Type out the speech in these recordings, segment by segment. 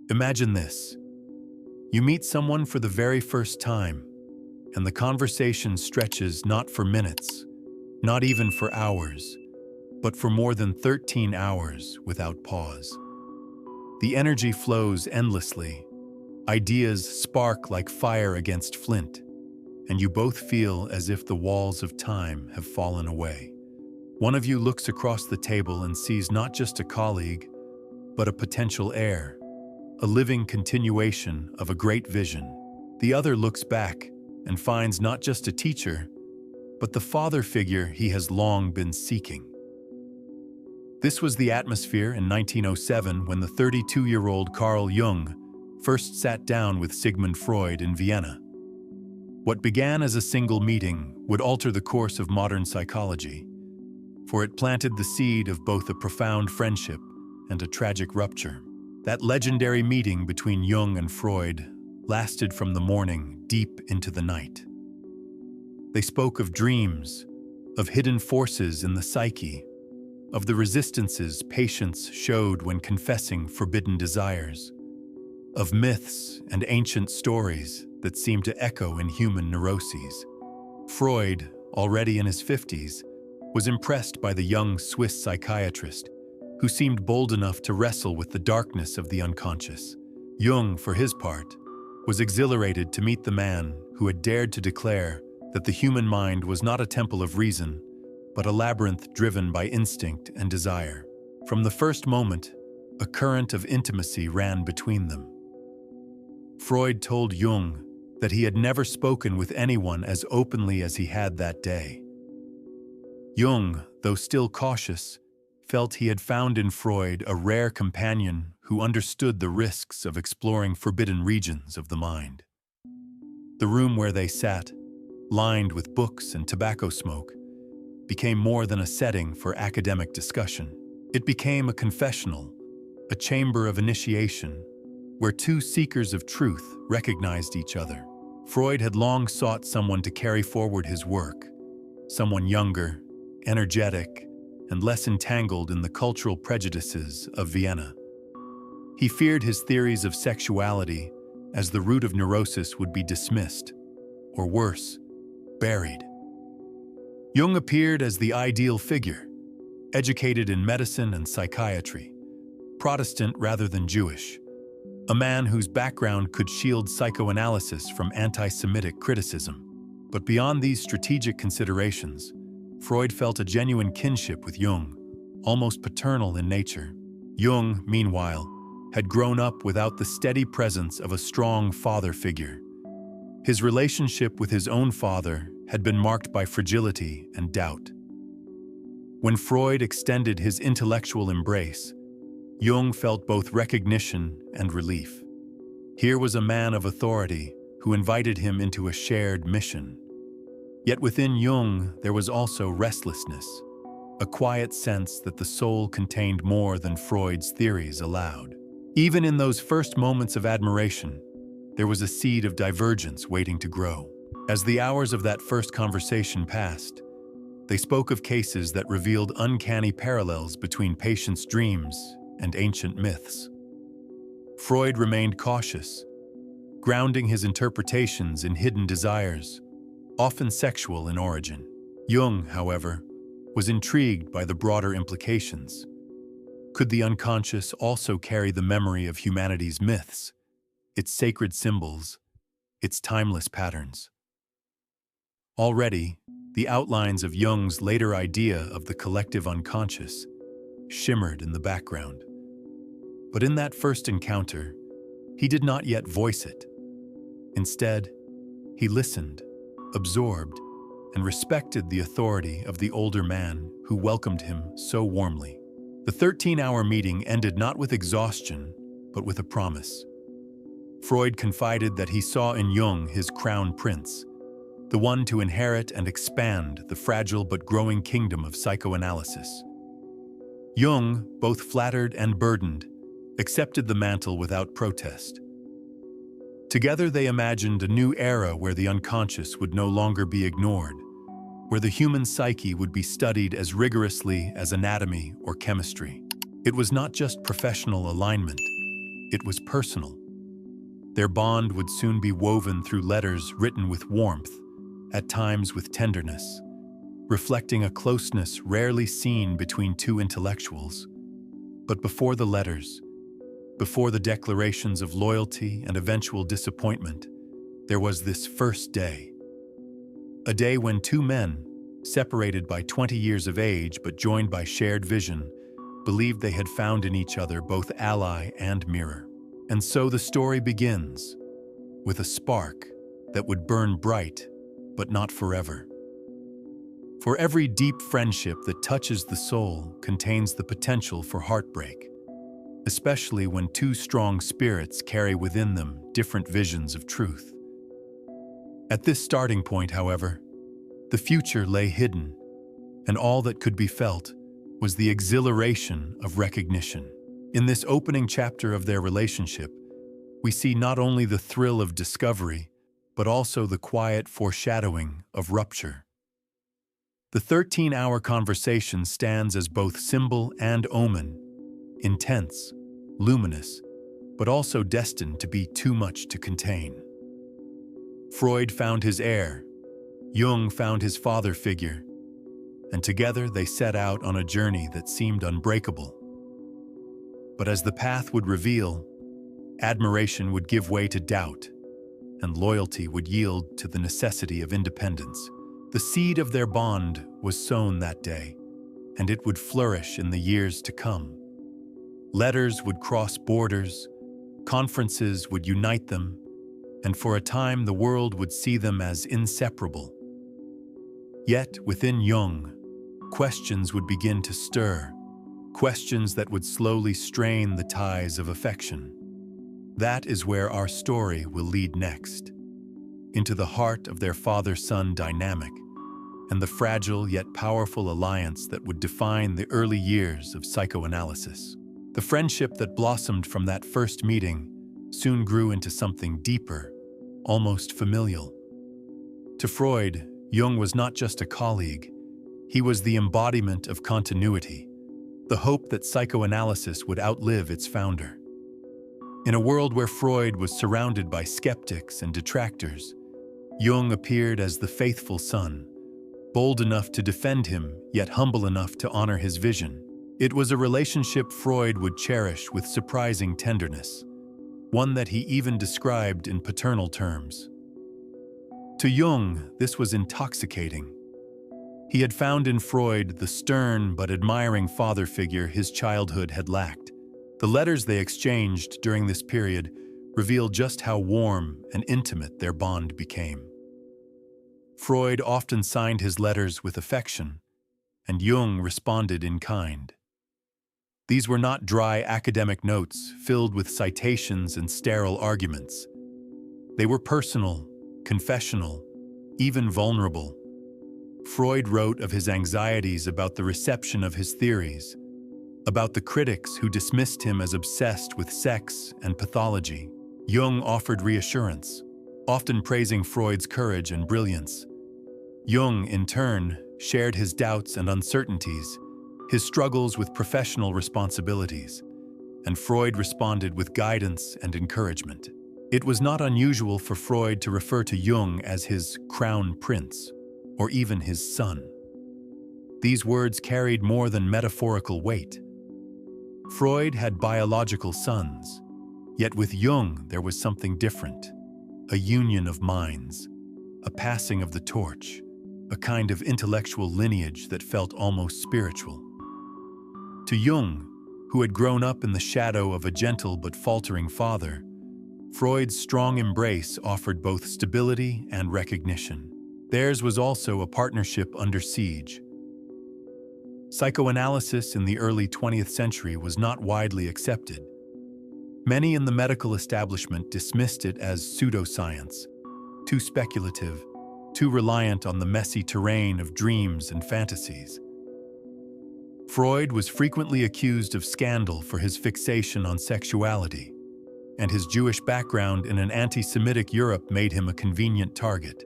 Imagine this. You meet someone for the very first time, and the conversation stretches not for minutes, not even for hours, but for more than 13 hours without pause. The energy flows endlessly. Ideas spark like fire against flint, and you both feel as if the walls of time have fallen away. One of you looks across the table and sees not just a colleague, but a potential heir, a living continuation of a great vision. The other looks back and finds not just a teacher, but the father figure he has long been seeking. This was the atmosphere in 1907 when the 32-year-old Carl Jung first sat down with Sigmund Freud in Vienna. What began as a single meeting would alter the course of modern psychology, for it planted the seed of both a profound friendship and a tragic rupture. That legendary meeting between Jung and Freud lasted from the morning deep into the night. They spoke of dreams, of hidden forces in the psyche, of the resistances patients showed when confessing forbidden desires, of myths and ancient stories that seemed to echo in human neuroses. Freud, already in his 50s, was impressed by the young Swiss psychiatrist who seemed bold enough to wrestle with the darkness of the unconscious. Jung, for his part, was exhilarated to meet the man who had dared to declare that the human mind was not a temple of reason, but a labyrinth driven by instinct and desire. From the first moment, a current of intimacy ran between them. Freud told Jung that he had never spoken with anyone as openly as he had that day. Jung, though still cautious, felt he had found in Freud a rare companion who understood the risks of exploring forbidden regions of the mind. The room where they sat, lined with books and tobacco smoke, became more than a setting for academic discussion. It became a confessional, a chamber of initiation, where two seekers of truth recognized each other. Freud had long sought someone to carry forward his work, someone younger, energetic, and less entangled in the cultural prejudices of Vienna. He feared his theories of sexuality as the root of neurosis would be dismissed, or worse, buried. Jung appeared as the ideal figure, educated in medicine and psychiatry, Protestant rather than Jewish, a man whose background could shield psychoanalysis from anti-Semitic criticism. But beyond these strategic considerations, Freud felt a genuine kinship with Jung, almost paternal in nature. Jung, meanwhile, had grown up without the steady presence of a strong father figure. His relationship with his own father had been marked by fragility and doubt. When Freud extended his intellectual embrace, Jung felt both recognition and relief. Here was a man of authority who invited him into a shared mission. Yet within Jung, there was also restlessness, a quiet sense that the soul contained more than Freud's theories allowed. Even in those first moments of admiration, there was a seed of divergence waiting to grow. As the hours of that first conversation passed, they spoke of cases that revealed uncanny parallels between patients' dreams and ancient myths. Freud remained cautious, grounding his interpretations in hidden desires, often sexual in origin. Jung, however, was intrigued by the broader implications. Could the unconscious also carry the memory of humanity's myths, its sacred symbols, its timeless patterns? Already, the outlines of Jung's later idea of the collective unconscious shimmered in the background. But in that first encounter, he did not yet voice it. Instead, he listened, absorbed, and respected the authority of the older man who welcomed him so warmly. The 13-hour meeting ended not with exhaustion, but with a promise. Freud confided that he saw in Jung his crown prince, the one to inherit and expand the fragile but growing kingdom of psychoanalysis. Jung, both flattered and burdened, accepted the mantle without protest. Together they imagined a new era where the unconscious would no longer be ignored, where the human psyche would be studied as rigorously as anatomy or chemistry. It was not just professional alignment. It was personal. Their bond would soon be woven through letters written with warmth, at times with tenderness, reflecting a closeness rarely seen between two intellectuals. But before the letters, before the declarations of loyalty and eventual disappointment, there was this first day. A day when two men, separated by 20 years of age but joined by shared vision, believed they had found in each other both ally and mirror. And so the story begins, with a spark that would burn bright, but not forever. For every deep friendship that touches the soul contains the potential for heartbreak, especially when two strong spirits carry within them different visions of truth. At this starting point, however, the future lay hidden, and all that could be felt was the exhilaration of recognition. In this opening chapter of their relationship, we see not only the thrill of discovery, but also the quiet foreshadowing of rupture. The 13-hour conversation stands as both symbol and omen, intense, luminous, but also destined to be too much to contain. Freud found his heir, Jung found his father figure, and together they set out on a journey that seemed unbreakable. But as the path would reveal, admiration would give way to doubt, and loyalty would yield to the necessity of independence. The seed of their bond was sown that day, and it would flourish in the years to come. Letters would cross borders, conferences would unite them, and for a time the world would see them as inseparable. Yet within Jung, questions would begin to stir, questions that would slowly strain the ties of affection. That is where our story will lead next, into the heart of their father-son dynamic, and the fragile yet powerful alliance that would define the early years of psychoanalysis. The friendship that blossomed from that first meeting soon grew into something deeper, almost familial. To Freud, Jung was not just a colleague, he was the embodiment of continuity, the hope that psychoanalysis would outlive its founder. In a world where Freud was surrounded by skeptics and detractors, Jung appeared as the faithful son, bold enough to defend him, yet humble enough to honor his vision. It was a relationship Freud would cherish with surprising tenderness, one that he even described in paternal terms. To Jung, this was intoxicating. He had found in Freud the stern but admiring father figure his childhood had lacked. The letters they exchanged during this period reveal just how warm and intimate their bond became. Freud often signed his letters with affection, and Jung responded in kind. These were not dry academic notes filled with citations and sterile arguments. They were personal, confessional, even vulnerable. Freud wrote of his anxieties about the reception of his theories, about the critics who dismissed him as obsessed with sex and pathology. Jung offered reassurance, often praising Freud's courage and brilliance. Jung, in turn, shared his doubts and uncertainties, his struggles with professional responsibilities, and Freud responded with guidance and encouragement. It was not unusual for Freud to refer to Jung as his crown prince, or even his son. These words carried more than metaphorical weight. Freud had biological sons, yet with Jung there was something different, a union of minds, a passing of the torch, a kind of intellectual lineage that felt almost spiritual. To Jung, who had grown up in the shadow of a gentle but faltering father, Freud's strong embrace offered both stability and recognition. Theirs was also a partnership under siege. Psychoanalysis in the early 20th century was not widely accepted. Many in the medical establishment dismissed it as pseudoscience, too speculative, too reliant on the messy terrain of dreams and fantasies. Freud was frequently accused of scandal for his fixation on sexuality, and his Jewish background in an anti-Semitic Europe made him a convenient target.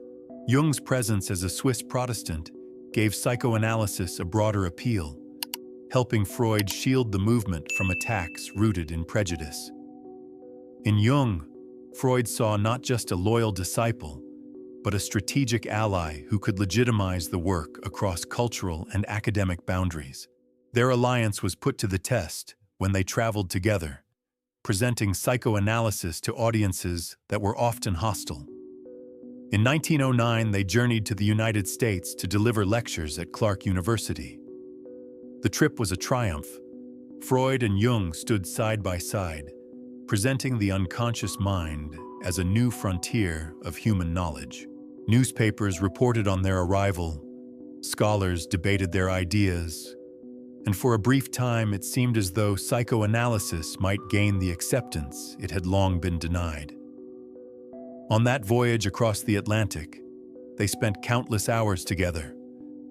Jung's presence as a Swiss Protestant gave psychoanalysis a broader appeal, helping Freud shield the movement from attacks rooted in prejudice. In Jung, Freud saw not just a loyal disciple, but a strategic ally who could legitimize the work across cultural and academic boundaries. Their alliance was put to the test when they traveled together, presenting psychoanalysis to audiences that were often hostile. In 1909, they journeyed to the United States to deliver lectures at Clark University. The trip was a triumph. Freud and Jung stood side by side, presenting the unconscious mind as a new frontier of human knowledge. Newspapers reported on their arrival, scholars debated their ideas, and for a brief time it seemed as though psychoanalysis might gain the acceptance it had long been denied. On that voyage across the Atlantic, they spent countless hours together,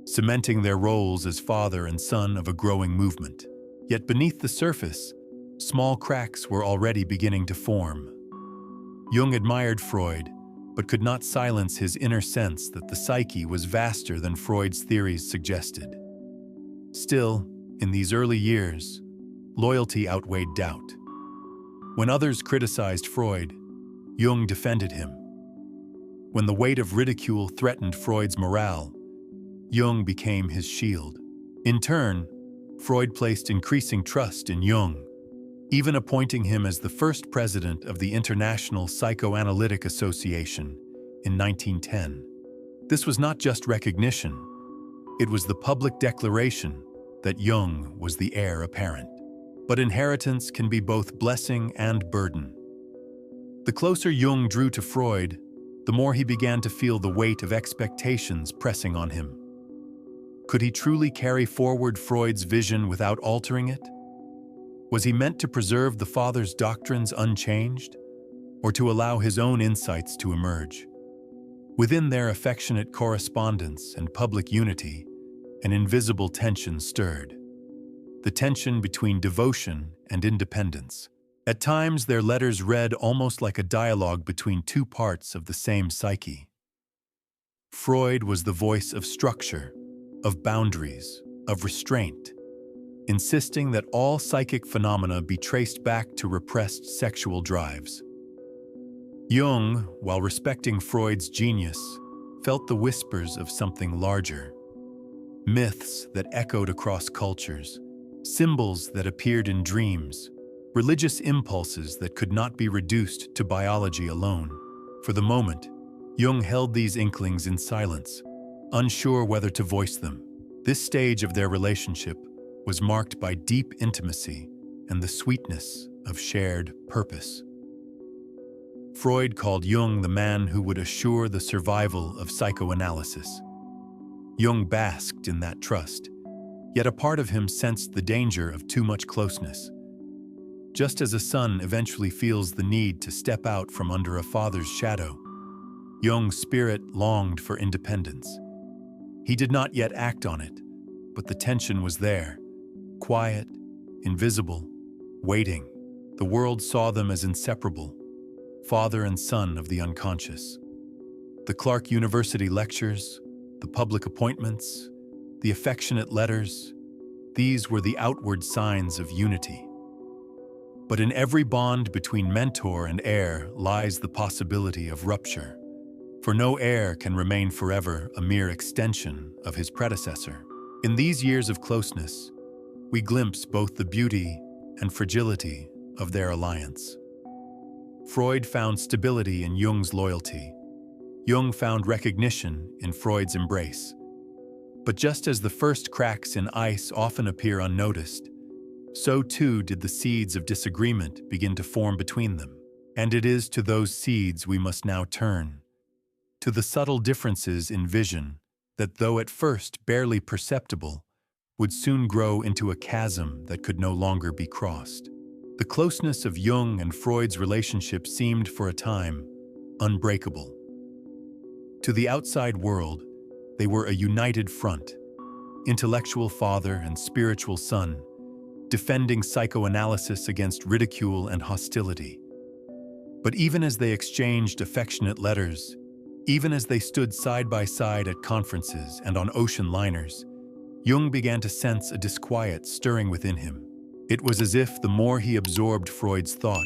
cementing their roles as father and son of a growing movement. Yet beneath the surface, small cracks were already beginning to form. Jung admired Freud, but could not silence his inner sense that the psyche was vaster than Freud's theories suggested. Still, in these early years, loyalty outweighed doubt. When others criticized Freud, Jung defended him. When the weight of ridicule threatened Freud's morale, Jung became his shield. In turn, Freud placed increasing trust in Jung, even appointing him as the first president of the International Psychoanalytic Association in 1910. This was not just recognition, it was the public declaration that Jung was the heir apparent. But inheritance can be both blessing and burden. The closer Jung drew to Freud, the more he began to feel the weight of expectations pressing on him. Could he truly carry forward Freud's vision without altering it? Was he meant to preserve the father's doctrines unchanged, or to allow his own insights to emerge? Within their affectionate correspondence and public unity, an invisible tension stirred. The tension between devotion and independence. At times, their letters read almost like a dialogue between two parts of the same psyche. Freud was the voice of structure, of boundaries, of restraint, insisting that all psychic phenomena be traced back to repressed sexual drives. Jung, while respecting Freud's genius, felt the whispers of something larger. Myths that echoed across cultures, symbols that appeared in dreams, religious impulses that could not be reduced to biology alone. For the moment, Jung held these inklings in silence, unsure whether to voice them. This stage of their relationship was marked by deep intimacy and the sweetness of shared purpose. Freud called Jung the man who would assure the survival of psychoanalysis. Jung basked in that trust, yet a part of him sensed the danger of too much closeness. Just as a son eventually feels the need to step out from under a father's shadow, Jung's spirit longed for independence. He did not yet act on it, but the tension was there, quiet, invisible, waiting. The world saw them as inseparable, father and son of the unconscious. The Clark University lectures, the public appointments, the affectionate letters, these were the outward signs of unity. But in every bond between mentor and heir lies the possibility of rupture, for no heir can remain forever a mere extension of his predecessor. In these years of closeness, we glimpse both the beauty and fragility of their alliance. Freud found stability in Jung's loyalty. Jung found recognition in Freud's embrace. But just as the first cracks in ice often appear unnoticed, so too did the seeds of disagreement begin to form between them. And it is to those seeds we must now turn, to the subtle differences in vision that, though at first barely perceptible, would soon grow into a chasm that could no longer be crossed. The closeness of Jung and Freud's relationship seemed, for a time, unbreakable. To the outside world, they were a united front, intellectual father and spiritual son, defending psychoanalysis against ridicule and hostility. But even as they exchanged affectionate letters, even as they stood side by side at conferences and on ocean liners, Jung began to sense a disquiet stirring within him. It was as if the more he absorbed Freud's thought,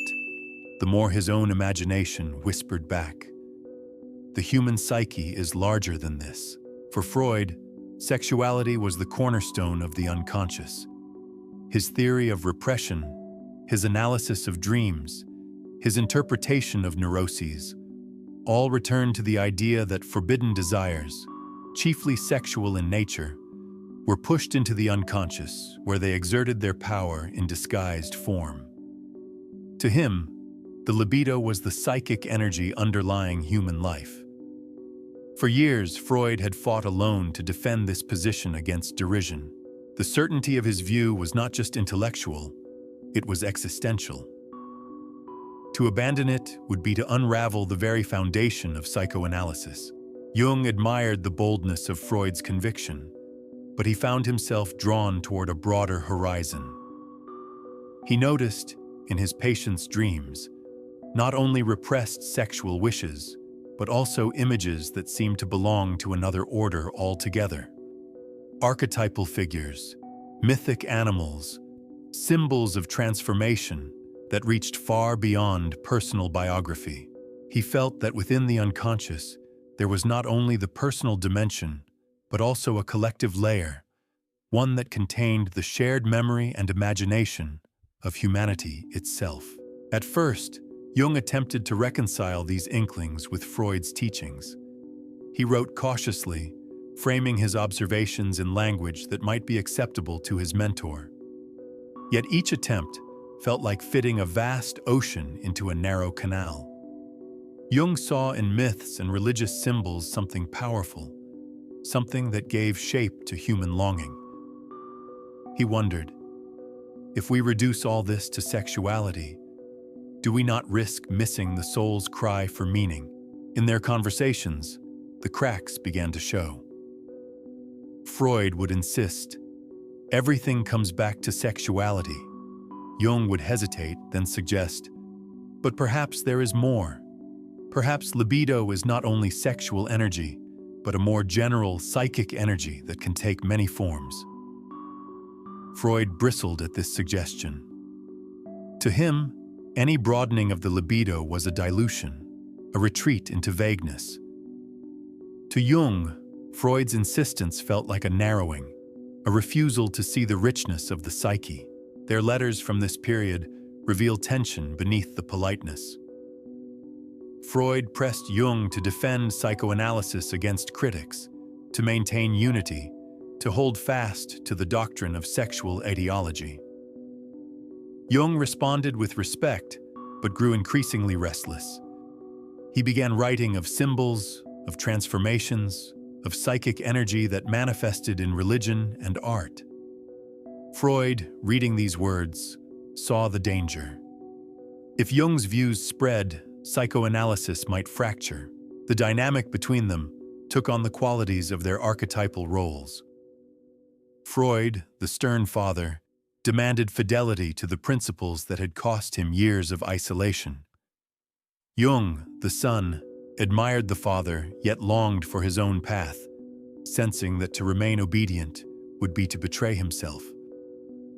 the more his own imagination whispered back. The human psyche is larger than this. For Freud, sexuality was the cornerstone of the unconscious. His theory of repression, his analysis of dreams, his interpretation of neuroses, all returned to the idea that forbidden desires, chiefly sexual in nature, were pushed into the unconscious, where they exerted their power in disguised form. To him, the libido was the psychic energy underlying human life. For years, Freud had fought alone to defend this position against derision. The certainty of his view was not just intellectual, it was existential. To abandon it would be to unravel the very foundation of psychoanalysis. Jung admired the boldness of Freud's conviction, but he found himself drawn toward a broader horizon. He noticed, in his patient's dreams, not only repressed sexual wishes, but also images that seemed to belong to another order altogether. Archetypal figures, mythic animals, symbols of transformation that reached far beyond personal biography. He felt that within the unconscious, there was not only the personal dimension, but also a collective layer, one that contained the shared memory and imagination of humanity itself. At first, Jung attempted to reconcile these inklings with Freud's teachings. He wrote cautiously, framing his observations in language that might be acceptable to his mentor. Yet each attempt felt like fitting a vast ocean into a narrow canal. Jung saw in myths and religious symbols something powerful, something that gave shape to human longing. He wondered, if we reduce all this to sexuality, do we not risk missing the soul's cry for meaning? In their conversations, the cracks began to show. Freud would insist, everything comes back to sexuality. Jung would hesitate, then suggest, but perhaps there is more. Perhaps libido is not only sexual energy, but a more general psychic energy that can take many forms. Freud bristled at this suggestion. To him, any broadening of the libido was a dilution, a retreat into vagueness. To Jung, Freud's insistence felt like a narrowing, a refusal to see the richness of the psyche. Their letters from this period reveal tension beneath the politeness. Freud pressed Jung to defend psychoanalysis against critics, to maintain unity, to hold fast to the doctrine of sexual etiology. Jung responded with respect, but grew increasingly restless. He began writing of symbols, of transformations, of psychic energy that manifested in religion and art. Freud, reading these words, saw the danger. If Jung's views spread, psychoanalysis might fracture. The dynamic between them took on the qualities of their archetypal roles. Freud, the stern father, demanded fidelity to the principles that had cost him years of isolation. Jung, the son, admired the father yet longed for his own path, sensing that to remain obedient would be to betray himself.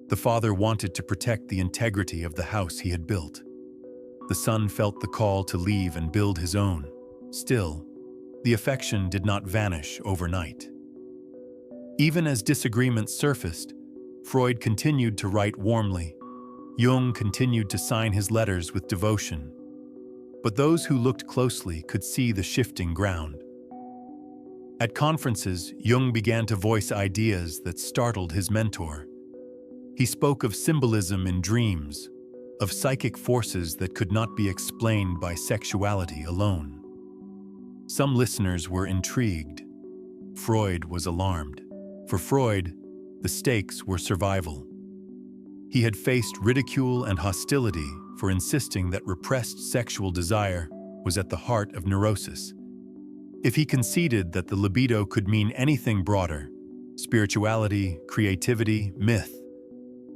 The father wanted to protect the integrity of the house he had built. The son felt the call to leave and build his own. Still, the affection did not vanish overnight. Even as disagreements surfaced, Freud continued to write warmly. Jung continued to sign his letters with devotion. But those who looked closely could see the shifting ground. At conferences, Jung began to voice ideas that startled his mentor. He spoke of symbolism in dreams, of psychic forces that could not be explained by sexuality alone. Some listeners were intrigued. Freud was alarmed. For Freud, the stakes were survival. He had faced ridicule and hostility for insisting that repressed sexual desire was at the heart of neurosis. If he conceded that the libido could mean anything broader, spirituality, creativity, myth,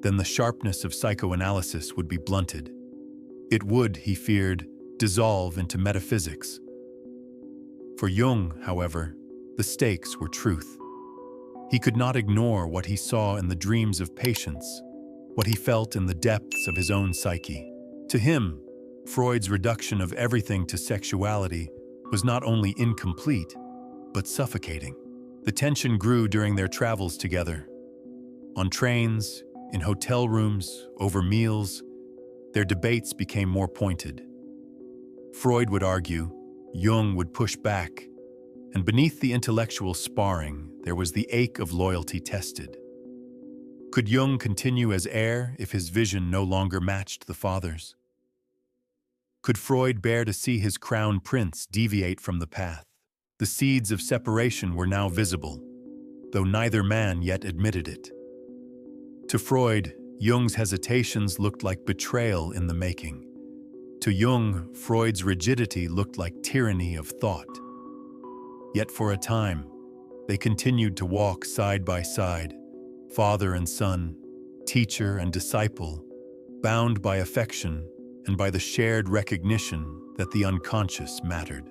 then the sharpness of psychoanalysis would be blunted. It would, he feared, dissolve into metaphysics. For Jung, however, the stakes were truth. He could not ignore what he saw in the dreams of patients, what he felt in the depths of his own psyche. To him, Freud's reduction of everything to sexuality was not only incomplete, but suffocating. The tension grew during their travels together. On trains, in hotel rooms, over meals, their debates became more pointed. Freud would argue, Jung would push back, and beneath the intellectual sparring, there was the ache of loyalty tested. Could Jung continue as heir if his vision no longer matched the father's? Could Freud bear to see his crown prince deviate from the path? The seeds of separation were now visible, though neither man yet admitted it. To Freud, Jung's hesitations looked like betrayal in the making. To Jung, Freud's rigidity looked like tyranny of thought. Yet for a time, they continued to walk side by side, father and son, teacher and disciple, bound by affection and by the shared recognition that the unconscious mattered.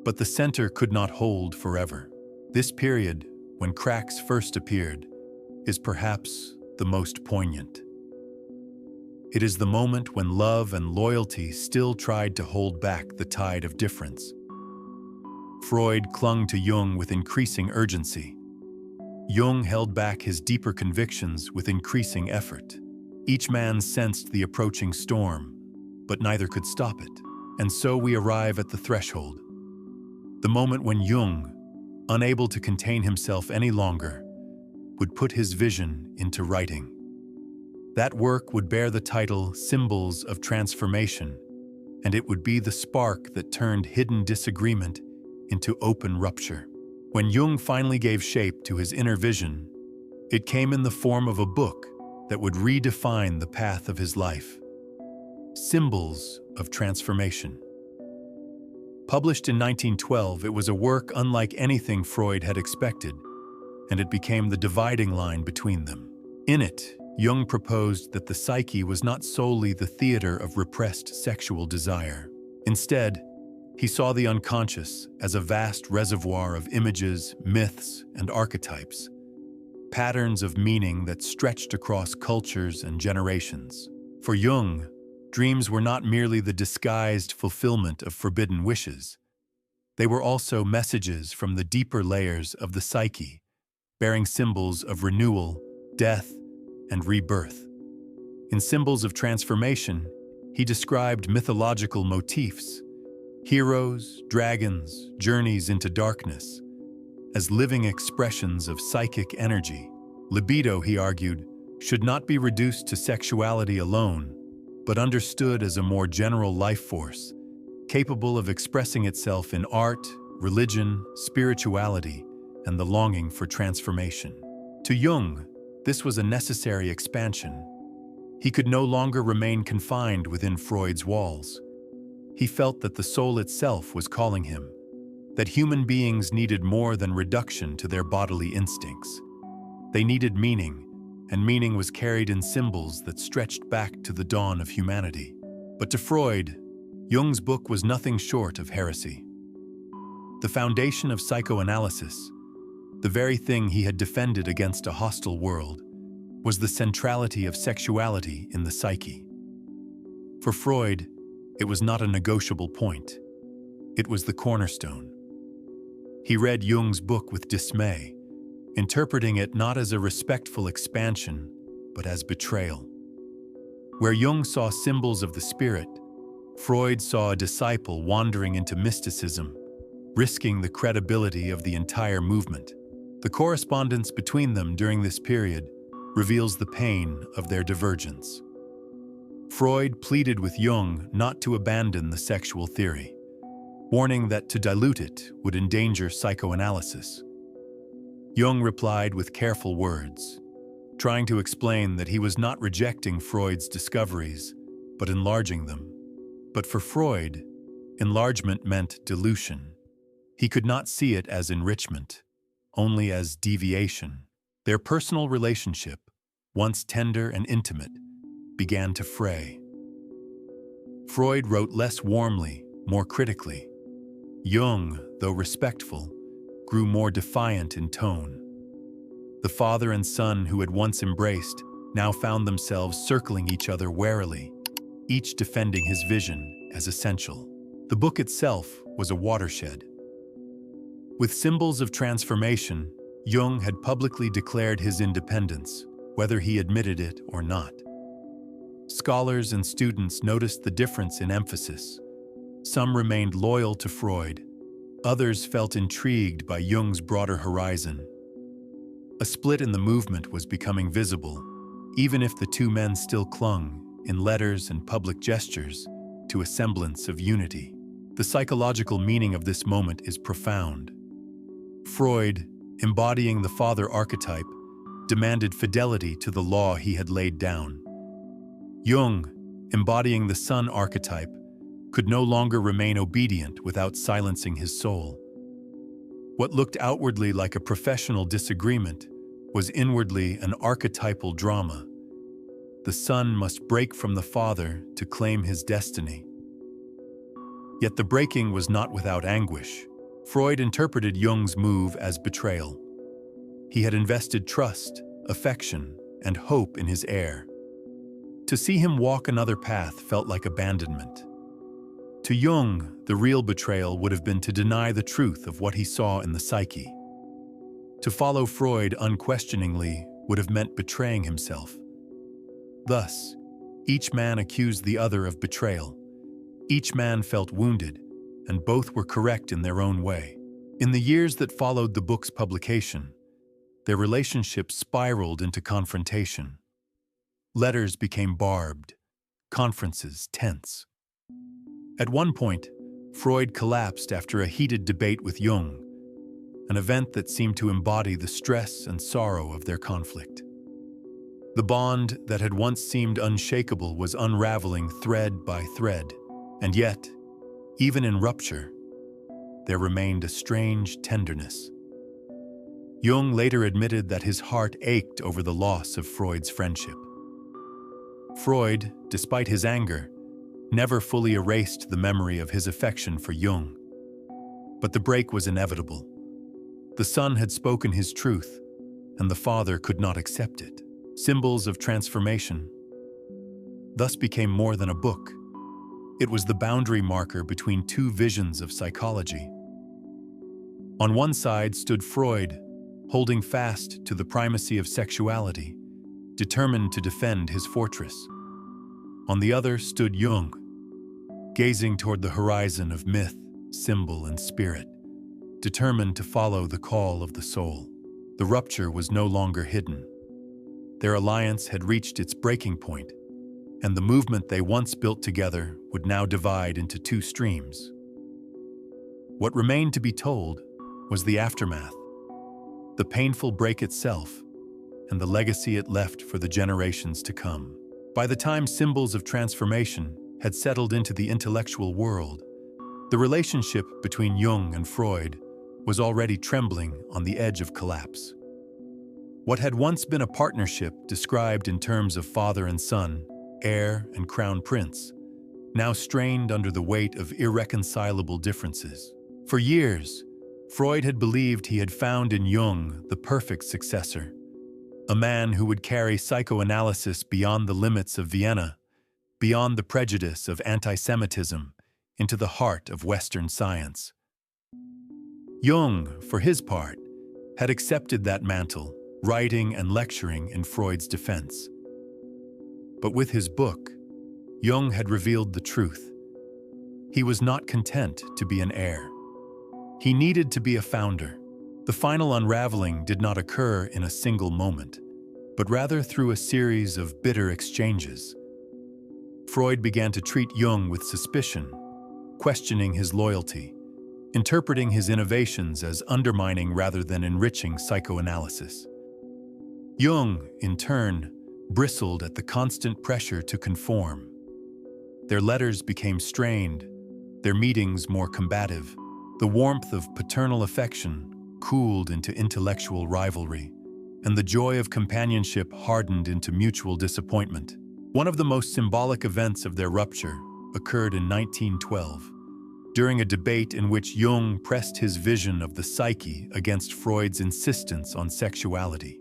But the center could not hold forever. This period, when cracks first appeared, is perhaps the most poignant. It is the moment when love and loyalty still tried to hold back the tide of difference. Freud clung to Jung with increasing urgency. Jung held back his deeper convictions with increasing effort. Each man sensed the approaching storm, but neither could stop it. And so we arrive at the threshold. The moment when Jung, unable to contain himself any longer, would put his vision into writing. That work would bear the title Symbols of Transformation, and it would be the spark that turned hidden disagreement into open rupture. When Jung finally gave shape to his inner vision, it came in the form of a book that would redefine the path of his life. Symbols of Transformation. Published in 1912, it was a work unlike anything Freud had expected, and it became the dividing line between them. In it, Jung proposed that the psyche was not solely the theater of repressed sexual desire. Instead, he saw the unconscious as a vast reservoir of images, myths, and archetypes, patterns of meaning that stretched across cultures and generations. For Jung, dreams were not merely the disguised fulfillment of forbidden wishes. They were also messages from the deeper layers of the psyche, bearing symbols of renewal, death, and rebirth. In Symbols of Transformation, he described mythological motifs, heroes, dragons, journeys into darkness, as living expressions of psychic energy. Libido, he argued, should not be reduced to sexuality alone, but understood as a more general life force, capable of expressing itself in art, religion, spirituality, and the longing for transformation. To Jung, this was a necessary expansion. He could no longer remain confined within Freud's walls. He felt that the soul itself was calling him, that human beings needed more than reduction to their bodily instincts. They needed meaning, and meaning was carried in symbols that stretched back to the dawn of humanity. But to Freud, Jung's book was nothing short of heresy. The foundation of psychoanalysis, the very thing he had defended against a hostile world, was the centrality of sexuality in the psyche. For Freud, it was not a negotiable point. It was the cornerstone. He read Jung's book with dismay, interpreting it not as a respectful expansion, but as betrayal. Where Jung saw symbols of the spirit, Freud saw a disciple wandering into mysticism, risking the credibility of the entire movement. The correspondence between them during this period reveals the pain of their divergence. Freud pleaded with Jung not to abandon the sexual theory, warning that to dilute it would endanger psychoanalysis. Jung replied with careful words, trying to explain that he was not rejecting Freud's discoveries, but enlarging them. But for Freud, enlargement meant dilution. He could not see it as enrichment, only as deviation. Their personal relationship, once tender and intimate, began to fray. Freud wrote less warmly, more critically. Jung, though respectful, grew more defiant in tone. The father and son who had once embraced now found themselves circling each other warily, each defending his vision as essential. The book itself was a watershed. With symbols of transformation, Jung had publicly declared his independence, whether he admitted it or not. Scholars and students noticed the difference in emphasis. Some remained loyal to Freud, others felt intrigued by Jung's broader horizon. A split in the movement was becoming visible, even if the two men still clung, in letters and public gestures, to a semblance of unity. The psychological meaning of this moment is profound. Freud, embodying the father archetype, demanded fidelity to the law he had laid down. Jung, embodying the son archetype, could no longer remain obedient without silencing his soul. What looked outwardly like a professional disagreement was inwardly an archetypal drama. The son must break from the father to claim his destiny. Yet the breaking was not without anguish. Freud interpreted Jung's move as betrayal. He had invested trust, affection, and hope in his heir. To see him walk another path felt like abandonment. To Jung, the real betrayal would have been to deny the truth of what he saw in the psyche. To follow Freud unquestioningly would have meant betraying himself. Thus, each man accused the other of betrayal. Each man felt wounded, and both were correct in their own way. In the years that followed the book's publication, their relationship spiraled into confrontation. Letters became barbed, conferences tense. At one point, Freud collapsed after a heated debate with Jung, an event that seemed to embody the stress and sorrow of their conflict. The bond that had once seemed unshakable was unraveling thread by thread, and yet, even in rupture, there remained a strange tenderness. Jung later admitted that his heart ached over the loss of Freud's friendship. Freud, despite his anger, never fully erased the memory of his affection for Jung. But the break was inevitable. The son had spoken his truth, and the father could not accept it. Symbols of transformation thus became more than a book. It was the boundary marker between two visions of psychology. On one side stood Freud, holding fast to the primacy of sexuality, determined to defend his fortress. On the other stood Jung, gazing toward the horizon of myth, symbol, and spirit, determined to follow the call of the soul. The rupture was no longer hidden. Their alliance had reached its breaking point, and the movement they once built together would now divide into two streams. What remained to be told was the aftermath, the painful break itself, and the legacy it left for the generations to come. By the time symbols of transformation had settled into the intellectual world, the relationship between Jung and Freud was already trembling on the edge of collapse. What had once been a partnership described in terms of father and son, heir and crown prince, now strained under the weight of irreconcilable differences. For years, Freud had believed he had found in Jung the perfect successor, a man who would carry psychoanalysis beyond the limits of Vienna, beyond the prejudice of anti-Semitism, into the heart of Western science. Jung, for his part, had accepted that mantle, writing and lecturing in Freud's defense. But with his book, Jung had revealed the truth. He was not content to be an heir. He needed to be a founder. The final unraveling did not occur in a single moment, but rather through a series of bitter exchanges. Freud began to treat Jung with suspicion, questioning his loyalty, interpreting his innovations as undermining rather than enriching psychoanalysis. Jung, in turn, bristled at the constant pressure to conform. Their letters became strained, their meetings more combative. The warmth of paternal affection cooled into intellectual rivalry, and the joy of companionship hardened into mutual disappointment. One of the most symbolic events of their rupture occurred in 1912, during a debate in which Jung pressed his vision of the psyche against Freud's insistence on sexuality.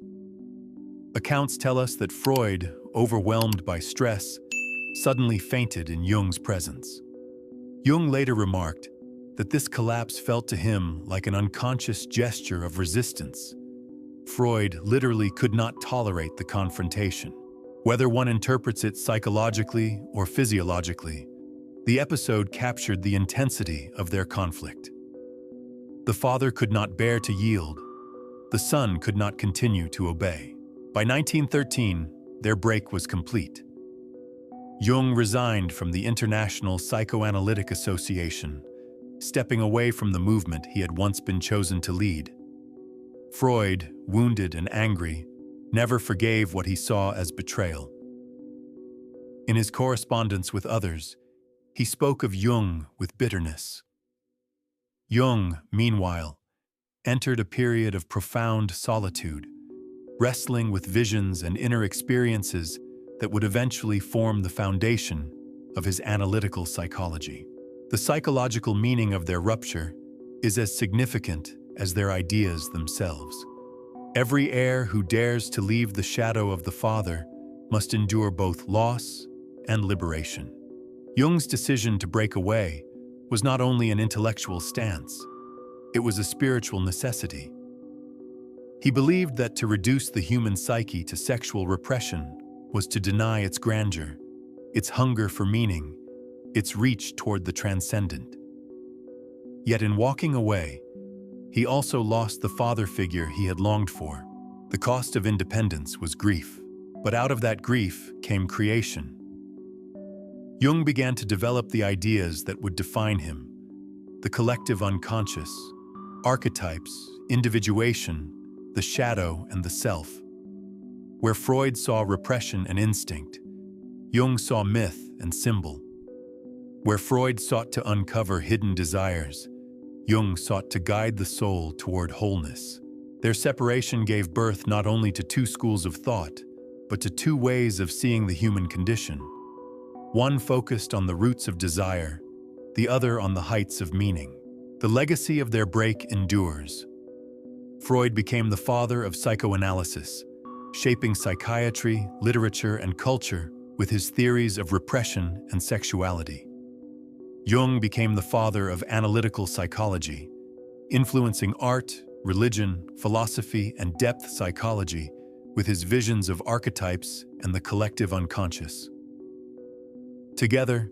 Accounts tell us that Freud, overwhelmed by stress, suddenly fainted in Jung's presence. Jung later remarked that this collapse felt to him like an unconscious gesture of resistance. Freud literally could not tolerate the confrontation. Whether one interprets it psychologically or physiologically, the episode captured the intensity of their conflict. The father could not bear to yield. The son could not continue to obey. By 1913, their break was complete. Jung resigned from the International Psychoanalytic Association, stepping away from the movement he had once been chosen to lead. Freud, wounded and angry, never forgave what he saw as betrayal. In his correspondence with others, he spoke of Jung with bitterness. Jung, meanwhile, entered a period of profound solitude, wrestling with visions and inner experiences that would eventually form the foundation of his analytical psychology. The psychological meaning of their rupture is as significant as their ideas themselves. Every heir who dares to leave the shadow of the father must endure both loss and liberation. Jung's decision to break away was not only an intellectual stance, it was a spiritual necessity. He believed that to reduce the human psyche to sexual repression was to deny its grandeur, its hunger for meaning, its reach toward the transcendent. Yet in walking away, he also lost the father figure he had longed for. The cost of independence was grief, but out of that grief came creation. Jung began to develop the ideas that would define him: the collective unconscious, archetypes, individuation, the shadow and the self. Where Freud saw repression and instinct, Jung saw myth and symbol. Where Freud sought to uncover hidden desires, Jung sought to guide the soul toward wholeness. Their separation gave birth not only to two schools of thought, but to two ways of seeing the human condition. One focused on the roots of desire, the other on the heights of meaning. The legacy of their break endures. Freud became the father of psychoanalysis, shaping psychiatry, literature, and culture with his theories of repression and sexuality. Jung became the father of analytical psychology, influencing art, religion, philosophy, and depth psychology with his visions of archetypes and the collective unconscious. Together,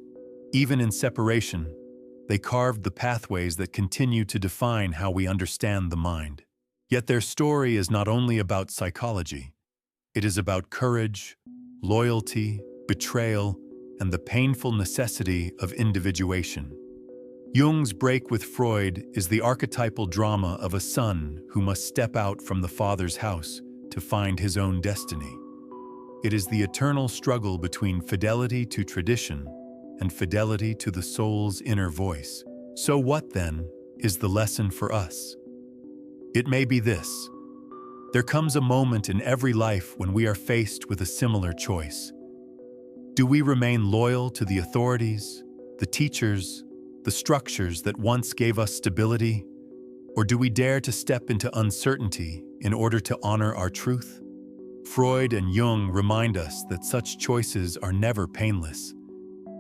even in separation, they carved the pathways that continue to define how we understand the mind. Yet their story is not only about psychology. It is about courage, loyalty, betrayal, and the painful necessity of individuation. Jung's break with Freud is the archetypal drama of a son who must step out from the father's house to find his own destiny. It is the eternal struggle between fidelity to tradition and fidelity to the soul's inner voice. So what, then, is the lesson for us? It may be this: there comes a moment in every life when we are faced with a similar choice. Do we remain loyal to the authorities, the teachers, the structures that once gave us stability, or do we dare to step into uncertainty in order to honor our truth? Freud and Jung remind us that such choices are never painless.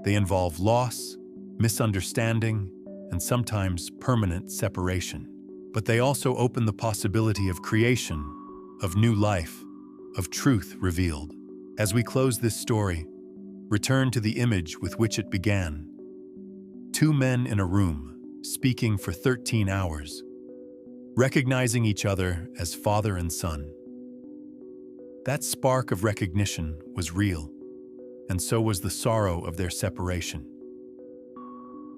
They involve loss, misunderstanding, and sometimes permanent separation. But they also open the possibility of creation, of new life, of truth revealed. As we close this story, return to the image with which it began. Two men in a room, speaking for 13 hours, recognizing each other as father and son. That spark of recognition was real, and so was the sorrow of their separation.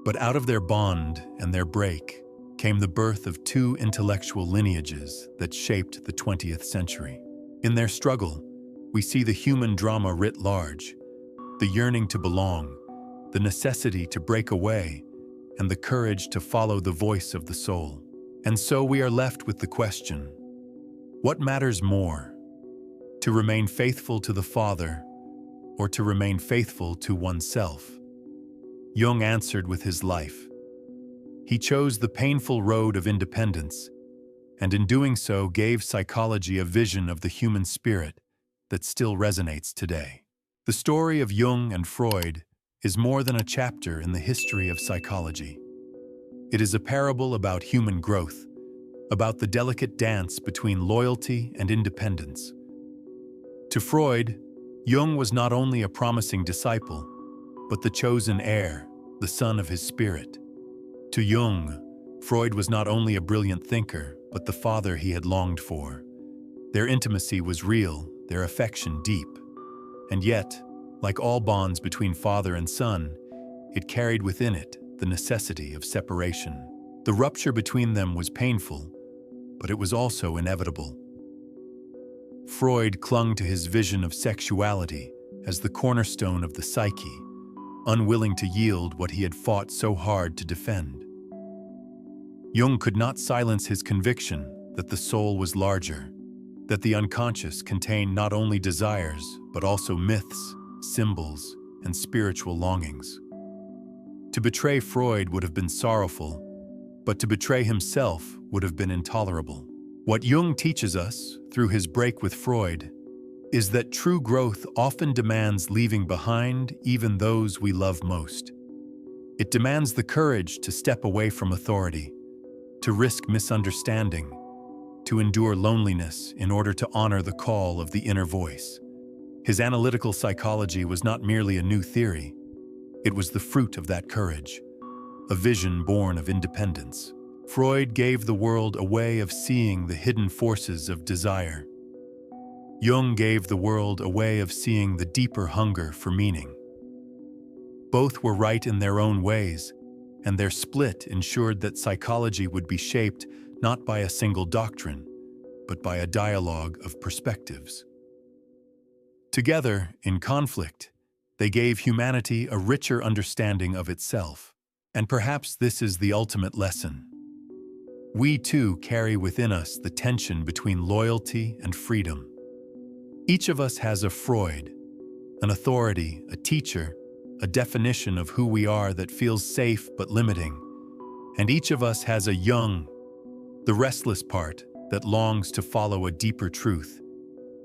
But out of their bond and their break came the birth of two intellectual lineages that shaped the 20th century. In their struggle, we see the human drama writ large, the yearning to belong, the necessity to break away, and the courage to follow the voice of the soul. And so we are left with the question: what matters more, to remain faithful to the Father or to remain faithful to oneself? Jung answered with his life. He chose the painful road of independence, and in doing so gave psychology a vision of the human spirit that still resonates today. The story of Jung and Freud is more than a chapter in the history of psychology. It is a parable about human growth, about the delicate dance between loyalty and independence. To Freud, Jung was not only a promising disciple, but the chosen heir, the son of his spirit. To Jung, Freud was not only a brilliant thinker, but the father he had longed for. Their intimacy was real, their affection deep. And yet, like all bonds between father and son, it carried within it the necessity of separation. The rupture between them was painful, but it was also inevitable. Freud clung to his vision of sexuality as the cornerstone of the psyche, unwilling to yield what he had fought so hard to defend. Jung could not silence his conviction that the soul was larger, that the unconscious contained not only desires, but also myths, symbols, and spiritual longings. To betray Freud would have been sorrowful, but to betray himself would have been intolerable. What Jung teaches us, through his break with Freud, is that true growth often demands leaving behind even those we love most. It demands the courage to step away from authority, to risk misunderstanding, to endure loneliness in order to honor the call of the inner voice. His analytical psychology was not merely a new theory. It was the fruit of that courage, a vision born of independence. Freud gave the world a way of seeing the hidden forces of desire. Jung gave the world a way of seeing the deeper hunger for meaning. Both were right in their own ways, and their split ensured that psychology would be shaped not by a single doctrine, but by a dialogue of perspectives. Together, in conflict, they gave humanity a richer understanding of itself. And perhaps this is the ultimate lesson. We too carry within us the tension between loyalty and freedom. Each of us has a Freud, an authority, a teacher, a definition of who we are that feels safe but limiting. And each of us has a Jung, the restless part that longs to follow a deeper truth,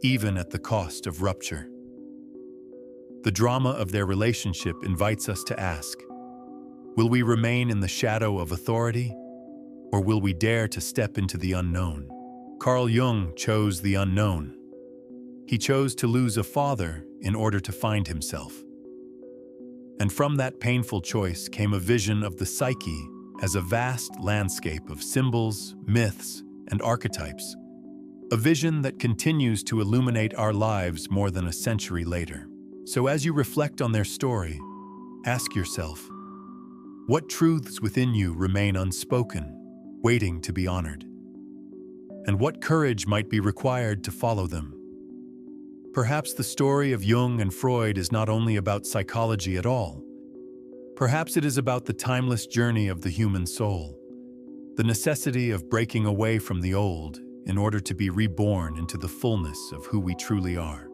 even at the cost of rupture. The drama of their relationship invites us to ask, will we remain in the shadow of authority, or will we dare to step into the unknown? Carl Jung chose the unknown. He chose to lose a father in order to find himself. And from that painful choice came a vision of the psyche as a vast landscape of symbols, myths, and archetypes, a vision that continues to illuminate our lives more than a century later. So as you reflect on their story, ask yourself, what truths within you remain unspoken, waiting to be honored? And what courage might be required to follow them? Perhaps the story of Jung and Freud is not only about psychology at all. Perhaps it is about the timeless journey of the human soul, the necessity of breaking away from the old in order to be reborn into the fullness of who we truly are.